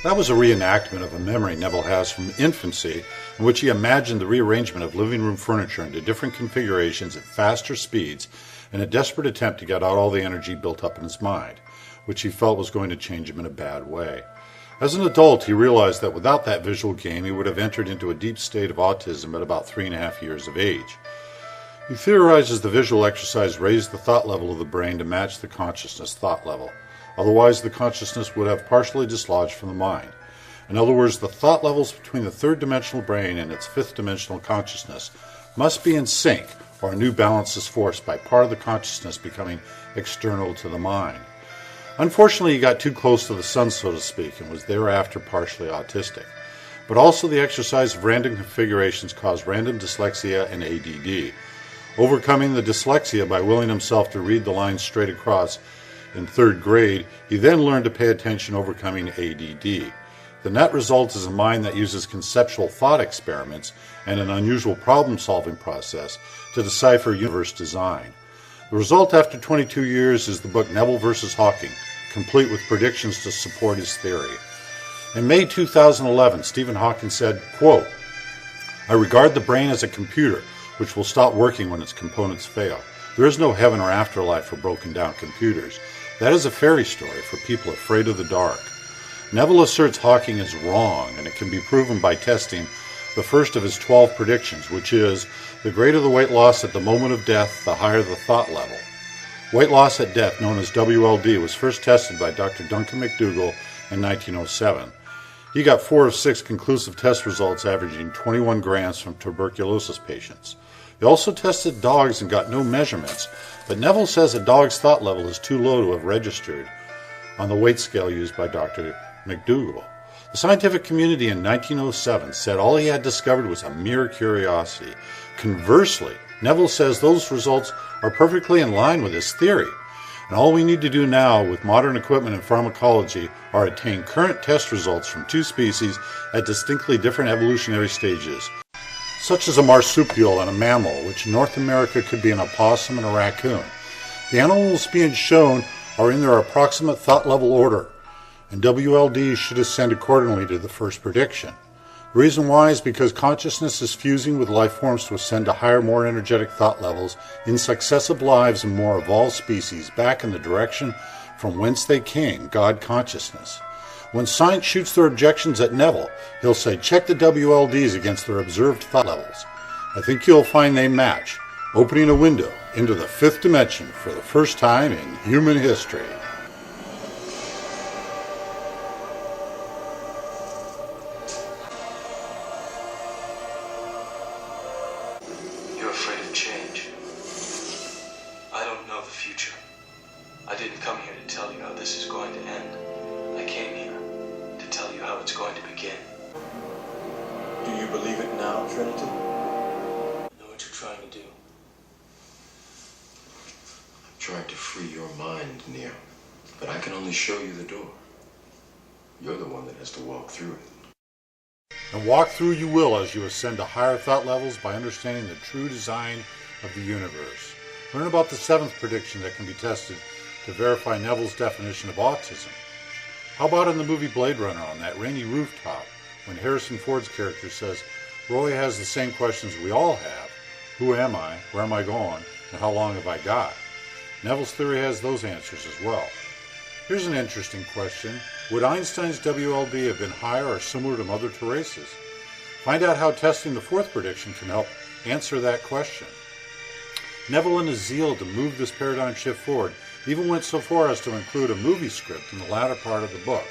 That was a reenactment of a memory Nevell has from infancy in which he imagined the rearrangement of living room furniture into different configurations at faster speeds in a desperate attempt to get out all the energy built up in his mind, which he felt was going to change him in a bad way. As an adult, he realized that without that visual game, he would have entered into a deep state of autism at about 3.5 years of age. He theorizes the visual exercise raised the thought level of the brain to match the consciousness thought level. Otherwise, the consciousness would have partially dislodged from the mind. In other words, the thought levels between the third-dimensional brain and its fifth-dimensional consciousness must be in sync, or a new balance is forced by part of the consciousness becoming external to the mind. Unfortunately, he got too close to the sun, so to speak, and was thereafter partially autistic. But also the exercise of random configurations caused random dyslexia and ADD. Overcoming the dyslexia by willing himself to read the lines straight across in 3rd grade, he then learned to pay attention, overcoming ADD. The net result is a mind that uses conceptual thought experiments and an unusual problem-solving process to decipher universe design. The result after 22 years is the book Nevell vs. Hawking, complete with predictions to support his theory. In May 2011, Stephen Hawking said, quote, "I regard the brain as a computer which will stop working when its components fail. There is no heaven or afterlife for broken down computers. That is a fairy story for people afraid of the dark." Nevell asserts Hawking is wrong, and it can be proven by testing the first of his 12 predictions, which is, the greater the weight loss at the moment of death, the higher the thought level. Weight loss at death, known as WLD, was first tested by Dr. Duncan MacDougall in 1907. He got 4 of 6 conclusive test results, averaging 21 grams from tuberculosis patients. He also tested dogs and got no measurements, but Nevell says a dog's thought level is too low to have registered on the weight scale used by Dr. MacDougall. The scientific community in 1907 said all he had discovered was a mere curiosity. Conversely, Nevell says those results are perfectly in line with his theory, and all we need to do now with modern equipment and pharmacology are attain current test results from 2 species at distinctly different evolutionary stages, such as a marsupial and a mammal, which in North America could be an opossum and a raccoon. The animals being shown are in their approximate thought level order, and WLD should ascend accordingly to the first prediction. The reason why is because consciousness is fusing with life forms to ascend to higher, more energetic thought levels in successive lives and more evolved species back in the direction from whence they came, God consciousness. When science shoots their objections at Nevell, he'll say, check the WLDs against their observed thought levels. I think you'll find they match, opening a window into the 5th dimension for the first time in human history. You're afraid of change. I don't know the future. I didn't come here to tell you how this is going to end. I came here to tell you how it's going to begin. Do you believe it now, Trinity? I know what you're trying to do. I'm trying to free your mind, Neo. But I can only show you the door. You're the one that has to walk through it. And walk through you will as you ascend to higher thought levels by understanding the true design of the universe. Learn about the 7th prediction that can be tested to verify Nevell's definition of autism. How about in the movie Blade Runner on that rainy rooftop when Harrison Ford's character says, Roy has the same questions we all have. Who am I? Where am I going? And how long have I got? Nevell's theory has those answers as well. Here's an interesting question. Would Einstein's WLD have been higher or similar to Mother Teresa's? Find out how testing the 4th prediction can help answer that question. Nevell, in his zeal to move this paradigm shift forward, even went so far as to include a movie script in the latter part of the book.